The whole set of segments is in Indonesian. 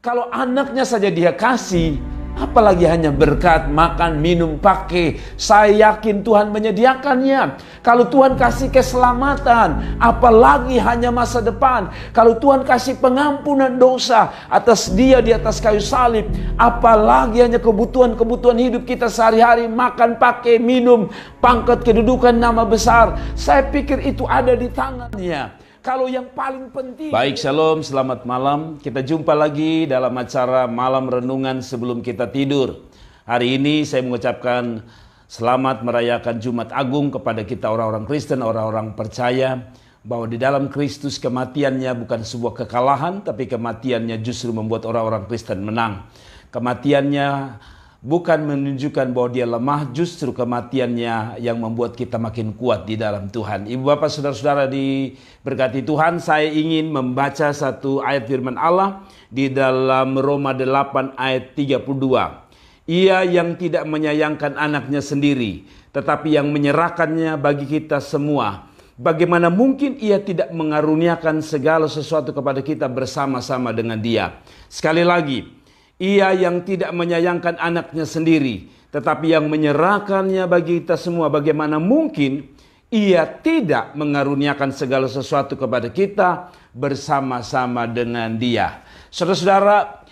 Kalau anaknya saja dia kasih, apalagi hanya berkat, makan, minum, pakai. Saya yakin Tuhan menyediakannya. Kalau Tuhan kasih keselamatan, apalagi hanya masa depan. Kalau Tuhan kasih pengampunan dosa atas dia di atas kayu salib, apalagi hanya kebutuhan-kebutuhan hidup kita sehari-hari, makan, pakai, minum, pangkat, kedudukan, nama besar. Saya pikir itu ada di tangannya. Kalau yang paling penting... Baik, shalom, selamat malam. Kita jumpa lagi dalam acara Malam Renungan Sebelum Kita Tidur. Hari ini saya mengucapkan selamat merayakan Jumat Agung kepada kita orang-orang Kristen, orang-orang percaya bahwa di dalam Kristus kematiannya bukan sebuah kekalahan, tapi kematiannya justru membuat orang-orang Kristen menang. Kematiannya bukan menunjukkan bahwa dia lemah, justru kematiannya yang membuat kita makin kuat di dalam Tuhan. Ibu bapak saudara-saudara diberkati Tuhan, saya ingin membaca satu ayat firman Allah di dalam Roma 8 ayat 32. Ia yang tidak menyayangkan anaknya sendiri, tetapi yang menyerahkannya bagi kita semua. Bagaimana mungkin ia tidak mengaruniakan segala sesuatu kepada kita bersama-sama dengan dia? Sekali lagi, ia yang tidak menyayangkan anaknya sendiri, tetapi yang menyerahkannya bagi kita semua. Bagaimana mungkin ia tidak mengaruniakan segala sesuatu kepada kita bersama-sama dengan dia? Saudara-saudara,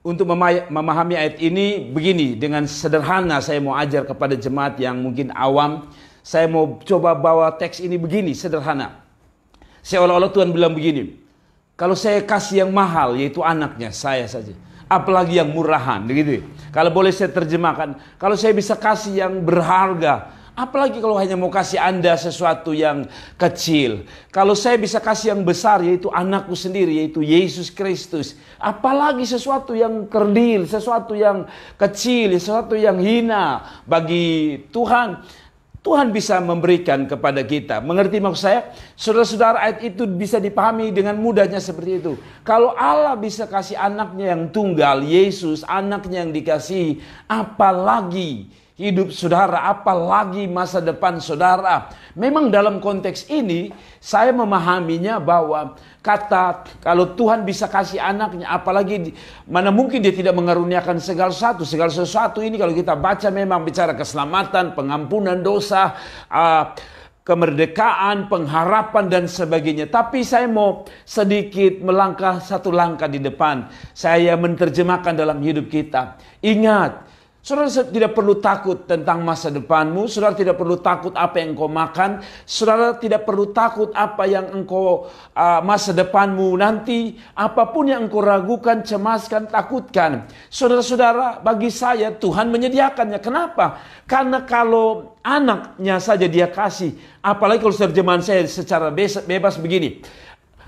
untuk memahami ayat ini begini, dengan sederhana saya mau ajar kepada jemaat yang mungkin awam. Saya mau coba bawa teks ini begini, sederhana. Seolah-olah Tuhan bilang begini, kalau saya kasih yang mahal, yaitu anaknya, saya saja. Apalagi yang murahan, begitu. Kalau boleh saya terjemahkan, kalau saya bisa kasih yang berharga, apalagi kalau hanya mau kasih Anda sesuatu yang kecil. Kalau saya bisa kasih yang besar, yaitu anakku sendiri, yaitu Yesus Kristus. Apalagi sesuatu yang kerdil, sesuatu yang kecil, sesuatu yang hina bagi Tuhan. Tuhan bisa memberikan kepada kita. Mengerti maksud saya? Saudara-saudara, ayat itu bisa dipahami dengan mudahnya seperti itu. Kalau Allah bisa kasih anaknya yang tunggal, Yesus, anaknya yang dikasihi, apalagi hidup saudara, apalagi masa depan saudara. Memang dalam konteks ini, saya memahaminya bahwa kata kalau Tuhan bisa kasih anaknya, apalagi mana mungkin dia tidak mengaruniakan segala sesuatu. Segala sesuatu ini kalau kita baca memang bicara keselamatan, pengampunan dosa, kemerdekaan, pengharapan dan sebagainya. Tapi saya mau sedikit melangkah satu langkah di depan. Saya menerjemahkan dalam hidup kita. Ingat, saudara tidak perlu takut tentang masa depanmu. Saudara tidak perlu takut apa yang engkau makan. Saudara tidak perlu takut apa yang engkau masa depanmu nanti. Apapun yang engkau ragukan, cemaskan, takutkan. Saudara-saudara, bagi saya Tuhan menyediakannya. Kenapa? Karena kalau anaknya saja dia kasih. Apalagi kalau terjemahan saya secara bebas begini.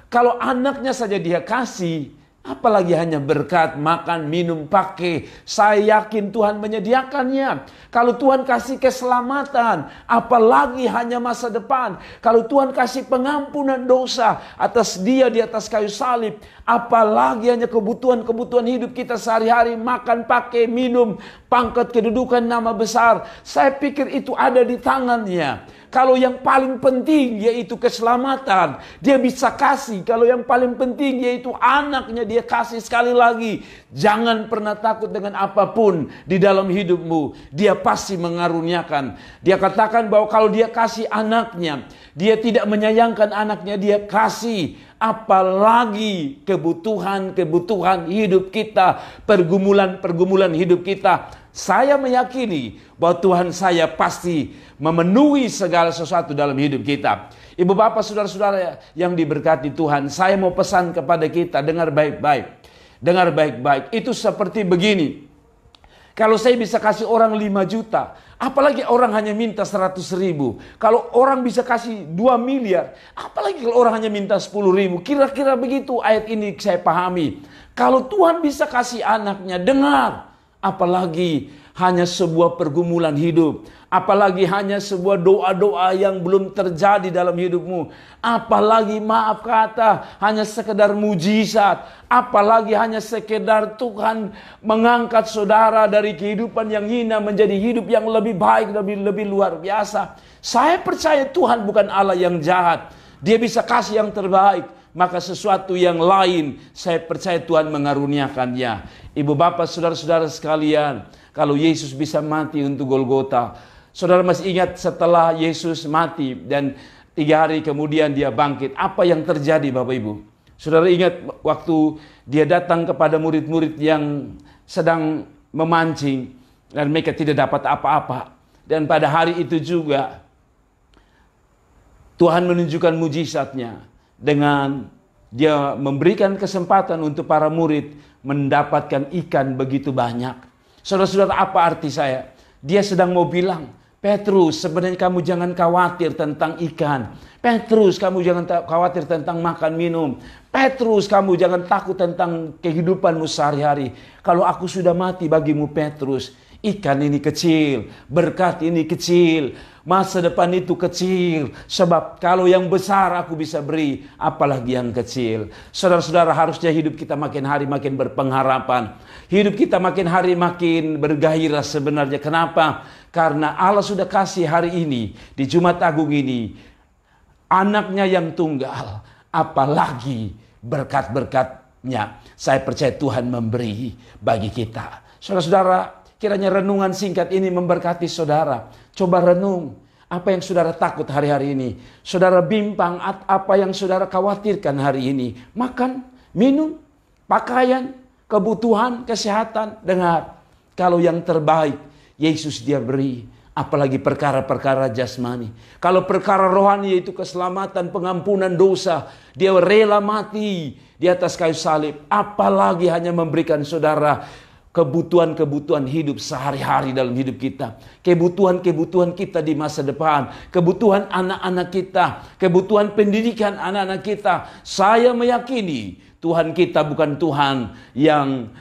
Kalau anaknya saja dia kasih, apalagi hanya berkat, makan, minum, pakai. Saya yakin Tuhan menyediakannya. Kalau Tuhan kasih keselamatan, apalagi hanya masa depan. Kalau Tuhan kasih pengampunan dosa atas dia di atas kayu salib, apalagi hanya kebutuhan-kebutuhan hidup kita sehari-hari, makan, pakai, minum, pangkat, kedudukan, nama besar. Saya pikir itu ada di tangannya. Kalau yang paling penting yaitu keselamatan, dia bisa kasih. Kalau yang paling penting yaitu anaknya, dia kasih. Sekali lagi, jangan pernah takut dengan apapun di dalam hidupmu. Dia pasti mengaruniakan. Dia katakan bahwa kalau dia kasih anaknya, dia tidak menyayangkan anaknya, dia kasih. Apalagi kebutuhan-kebutuhan hidup kita, pergumulan-pergumulan hidup kita. Saya meyakini bahwa Tuhan saya pasti memenuhi segala sesuatu dalam hidup kita. Ibu bapak saudara-saudara yang diberkati Tuhan, saya mau pesan kepada kita, dengar baik-baik. Dengar baik-baik, itu seperti begini. Kalau saya bisa kasih orang 5 juta, apalagi orang hanya minta 100 ribu. Kalau orang bisa kasih 2 miliar, apalagi kalau orang hanya minta 10 ribu. Kira-kira begitu ayat ini saya pahami. Kalau Tuhan bisa kasih anaknya, dengar. Apalagi hanya sebuah pergumulan hidup. Apalagi hanya sebuah doa-doa yang belum terjadi dalam hidupmu. Apalagi maaf kata hanya sekedar mujizat. Apalagi hanya sekedar Tuhan mengangkat saudara dari kehidupan yang hina menjadi hidup yang lebih baik, lebih luar biasa. Saya percaya Tuhan bukan Allah yang jahat. Dia bisa kasih yang terbaik. maka sesuatu yang lain saya percaya Tuhan mengaruniakannya. Ibu bapak saudara-saudara sekalian, kalau Yesus bisa mati untuk Golgota, saudara masih ingat setelah Yesus mati dan 3 hari kemudian dia bangkit, apa yang terjadi Bapak Ibu? Saudara ingat waktu dia datang kepada murid-murid yang sedang memancing dan mereka tidak dapat apa-apa. Dan pada hari itu juga Tuhan menunjukkan mujizatnya dengan dia memberikan kesempatan untuk para murid mendapatkan ikan begitu banyak. Saudara-saudara, apa arti saya? Dia sedang mau bilang, Petrus, sebenarnya kamu jangan khawatir tentang ikan. Petrus, kamu jangan khawatir tentang makan minum. Petrus, kamu jangan takut tentang kehidupanmu sehari-hari. Kalau aku sudah mati bagimu Petrus, ikan ini kecil, berkat ini kecil, masa depan itu kecil. Sebab kalau yang besar aku bisa beri, apalagi yang kecil. Saudara-saudara, harusnya hidup kita makin hari makin berpengharapan. Hidup kita makin hari makin bergairah sebenarnya. Kenapa? Karena Allah sudah kasih hari ini, di Jumat Agung ini, anaknya yang tunggal. Apalagi berkat-berkatnya. Saya percaya Tuhan memberi bagi kita. Saudara-saudara, kiranya renungan singkat ini memberkati saudara. Coba renung, apa yang saudara takut hari-hari ini? Saudara bimbang apa yang saudara khawatirkan hari ini? Makan, minum, pakaian, kebutuhan, kesehatan. Dengar, kalau yang terbaik Yesus dia beri. Apalagi perkara-perkara jasmani. Kalau perkara rohani yaitu keselamatan, pengampunan dosa, dia rela mati di atas kayu salib. Apalagi hanya memberikan saudara kebutuhan-kebutuhan hidup sehari-hari dalam hidup kita. Kebutuhan-kebutuhan kita di masa depan. Kebutuhan anak-anak kita. Kebutuhan pendidikan anak-anak kita. Saya meyakini Tuhan kita bukan Tuhan yang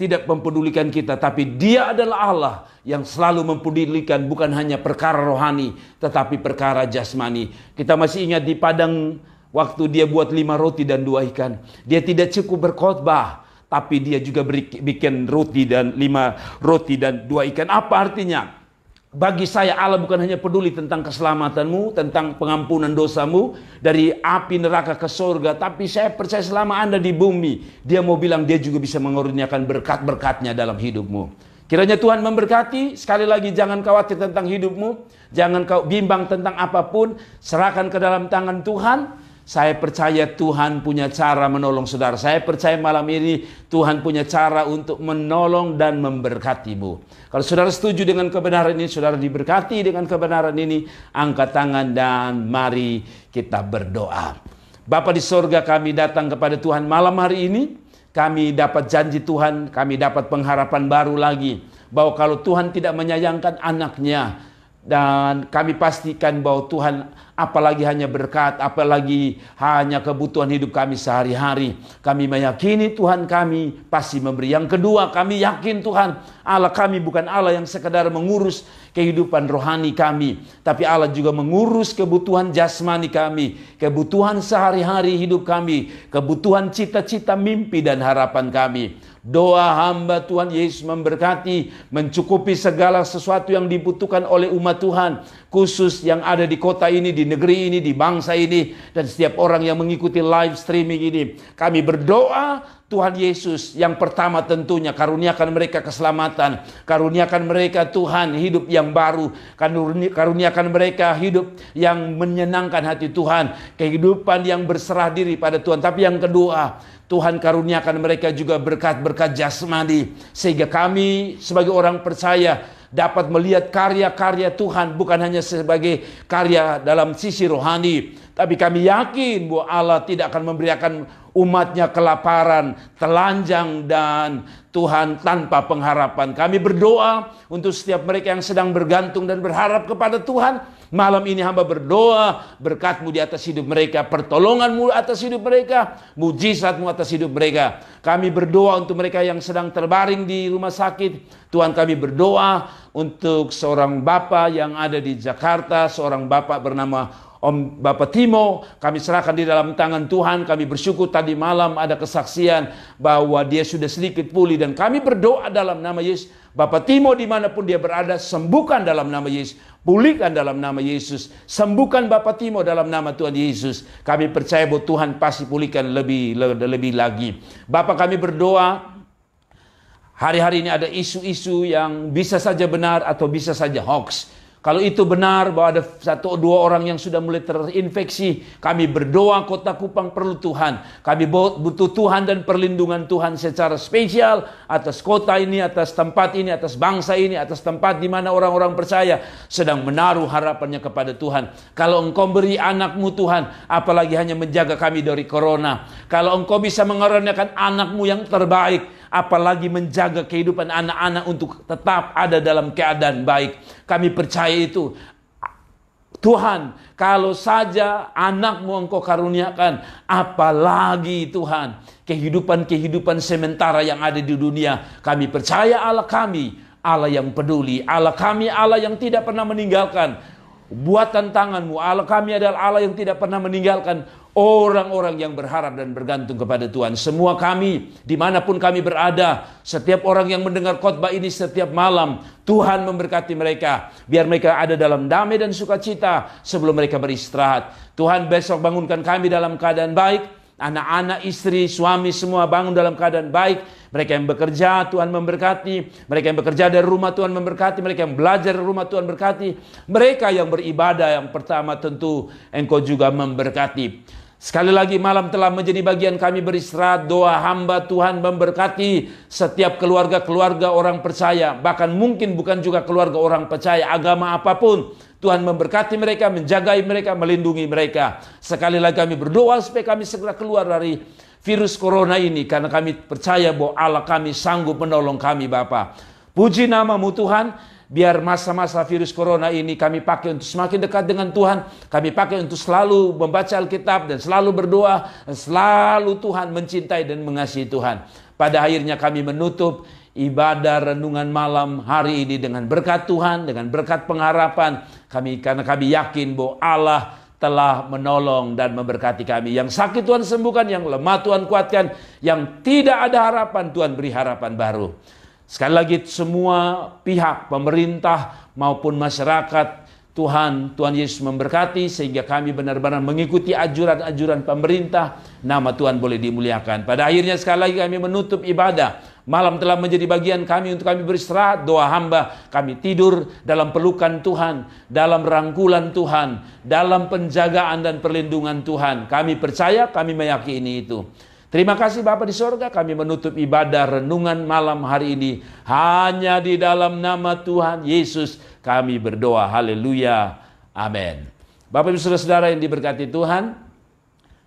tidak mempedulikan kita. Tapi Dia adalah Allah yang selalu mempedulikan bukan hanya perkara rohani, tetapi perkara jasmani. Kita masih ingat di padang waktu dia buat 5 roti dan 2 ikan. Dia tidak cukup berkhotbah, tapi dia juga bikin roti dan 5 roti dan 2 ikan. Apa artinya? Bagi saya Allah bukan hanya peduli tentang keselamatanmu, tentang pengampunan dosamu, dari api neraka ke surga. Tapi saya percaya selama Anda di bumi, Dia mau bilang Dia juga bisa mengurniakan berkat-berkatnya dalam hidupmu. Kiranya Tuhan memberkati. Sekali lagi, jangan khawatir tentang hidupmu. Jangan kau bimbang tentang apapun. Serahkan ke dalam tangan Tuhan. Saya percaya Tuhan punya cara menolong saudara. Saya percaya malam ini Tuhan punya cara untuk menolong dan memberkatimu. Kalau saudara setuju dengan kebenaran ini, saudara diberkati dengan kebenaran ini, angkat tangan dan mari kita berdoa. Bapa di sorga, kami datang kepada Tuhan malam hari ini. Kami dapat janji Tuhan, kami dapat pengharapan baru lagi. Bahwa kalau Tuhan tidak menyayangkan anaknya, dan kami pastikan bahwa Tuhan apalagi hanya berkat, apalagi hanya kebutuhan hidup kami sehari-hari. Kami meyakini Tuhan kami pasti memberi. Yang kedua, kami yakin Tuhan Allah kami bukan Allah yang sekedar mengurus kehidupan rohani kami, tapi Allah juga mengurus kebutuhan jasmani kami, kebutuhan sehari-hari hidup kami, kebutuhan cita-cita, mimpi dan harapan kami. Doa hamba Tuhan Yesus memberkati, mencukupi segala sesuatu yang dibutuhkan oleh umat Tuhan, khusus yang ada di kota ini, di negeri ini, di bangsa ini, dan setiap orang yang mengikuti live streaming ini. Kami berdoa Tuhan Yesus, yang pertama tentunya karuniakan mereka keselamatan, karuniakan mereka Tuhan hidup yang baru, karuniakan mereka hidup yang menyenangkan hati Tuhan, kehidupan yang berserah diri pada Tuhan. Tapi yang kedua, Tuhan karuniakan mereka juga berkat-berkat jasmani, sehingga kami sebagai orang percaya dapat melihat karya-karya Tuhan bukan hanya sebagai karya dalam sisi rohani, tapi kami yakin bahwa Allah tidak akan memberikan umatnya kelaparan, telanjang, dan Tuhan tanpa pengharapan. Kami berdoa untuk setiap mereka yang sedang bergantung dan berharap kepada Tuhan. Malam ini hamba berdoa berkat-Mu di atas hidup mereka, pertolongan-Mu atas hidup mereka, mujizat-Mu atas hidup mereka. Kami berdoa untuk mereka yang sedang terbaring di rumah sakit. Tuhan, kami berdoa untuk seorang bapak yang ada di Jakarta, seorang bapak bernama Om Bapak Timo, kami serahkan di dalam tangan Tuhan. Kami bersyukur tadi malam ada kesaksian bahwa dia sudah sedikit pulih. Dan kami berdoa dalam nama Yesus. Bapak Timo dimanapun dia berada, sembuhkan dalam nama Yesus. Pulihkan dalam nama Yesus. Sembuhkan Bapak Timo dalam nama Tuhan Yesus. Kami percaya bahwa Tuhan pasti pulihkan lebih lagi. Bapak, kami berdoa. Hari-hari ini ada isu-isu yang bisa saja benar atau bisa saja hoax. Kalau itu benar bahwa ada 1-2 orang yang sudah mulai terinfeksi, kami berdoa Kota Kupang perlu Tuhan. Kami butuh Tuhan dan perlindungan Tuhan secara spesial atas kota ini, atas tempat ini, atas bangsa ini, atas tempat di mana orang-orang percaya sedang menaruh harapannya kepada Tuhan. Kalau Engkau beri anakmu Tuhan, apalagi hanya menjaga kami dari corona. Kalau Engkau bisa mengaruniakan anakmu yang terbaik, apalagi menjaga kehidupan anak-anak untuk tetap ada dalam keadaan baik. Kami percaya itu. Tuhan, kalau saja anakmu Engkau karuniakan, apalagi Tuhan, kehidupan-kehidupan sementara yang ada di dunia. Kami percaya Allah kami, Allah yang peduli. Allah kami, Allah yang tidak pernah meninggalkan buatan tanganmu. Allah kami adalah Allah yang tidak pernah meninggalkan orang-orang yang berharap dan bergantung kepada Tuhan. Semua kami, dimanapun kami berada, setiap orang yang mendengar khotbah ini setiap malam, Tuhan memberkati mereka. Biar mereka ada dalam damai dan sukacita sebelum mereka beristirahat. Tuhan, besok bangunkan kami dalam keadaan baik. Anak-anak, istri, suami semua bangun dalam keadaan baik. Mereka yang bekerja, Tuhan memberkati. Mereka yang bekerja dari rumah, Tuhan memberkati. Mereka yang belajar dari rumah, Tuhan berkati. Mereka yang beribadah, yang pertama tentu Engkau juga memberkati. Sekali lagi malam telah menjadi bagian kami beristirahat. Doa hamba Tuhan memberkati setiap keluarga-keluarga orang percaya. Bahkan mungkin bukan juga keluarga orang percaya, agama apapun. Tuhan memberkati mereka, menjagai mereka, melindungi mereka. Sekali lagi kami berdoa supaya kami segera keluar dari virus corona ini. Karena kami percaya bahwa Allah kami sanggup menolong kami Bapa. Puji nama-Mu Tuhan. Biar masa-masa virus corona ini kami pakai untuk semakin dekat dengan Tuhan. Kami pakai untuk selalu membaca Alkitab dan selalu berdoa. Dan selalu Tuhan mencintai dan mengasihi Tuhan. Pada akhirnya kami menutup ibadah renungan malam hari ini dengan berkat Tuhan, dengan berkat pengharapan. Karena kami yakin bahwa Allah telah menolong dan memberkati kami. Yang sakit Tuhan sembuhkan, yang lemah Tuhan kuatkan, yang tidak ada harapan Tuhan beri harapan baru. Sekali lagi semua pihak, pemerintah maupun masyarakat, Tuhan Yesus memberkati sehingga kami benar-benar mengikuti ajuran-ajuran pemerintah. Nama Tuhan boleh dimuliakan. Pada akhirnya sekali lagi kami menutup ibadah. Malam telah menjadi bagian kami untuk kami beristirahat. Doa hamba, kami tidur dalam pelukan Tuhan, dalam rangkulan Tuhan, dalam penjagaan dan perlindungan Tuhan. Kami percaya, kami meyakini itu. Terima kasih Bapa di sorga, kami menutup ibadah renungan malam hari ini. Hanya di dalam nama Tuhan Yesus kami berdoa. Haleluya. Amin. Bapak Ibu Saudara-saudara yang diberkati Tuhan,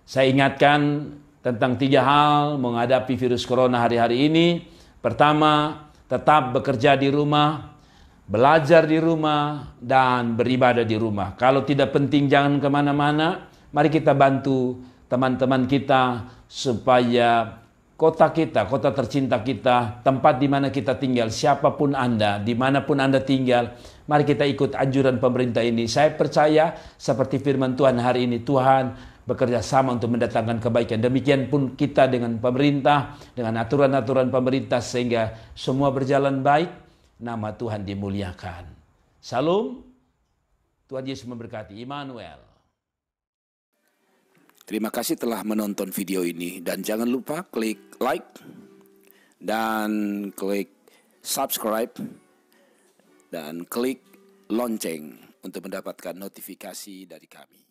saya ingatkan tentang 3 hal menghadapi virus corona hari-hari ini. Pertama, tetap bekerja di rumah, belajar di rumah, dan beribadah di rumah. Kalau tidak penting jangan kemana-mana. Mari kita bantu teman-teman kita supaya kota kita, kota tercinta kita, tempat di mana kita tinggal, siapapun Anda, dimanapun Anda tinggal, mari kita ikut anjuran pemerintah ini. Saya percaya seperti firman Tuhan hari ini, Tuhan bekerja sama untuk mendatangkan kebaikan. Demikian pun kita dengan pemerintah, dengan aturan-aturan pemerintah sehingga semua berjalan baik, nama Tuhan dimuliakan. Salam, Tuhan Yesus memberkati. Immanuel. Terima kasih telah menonton video ini dan jangan lupa klik like dan klik subscribe dan klik lonceng untuk mendapatkan notifikasi dari kami.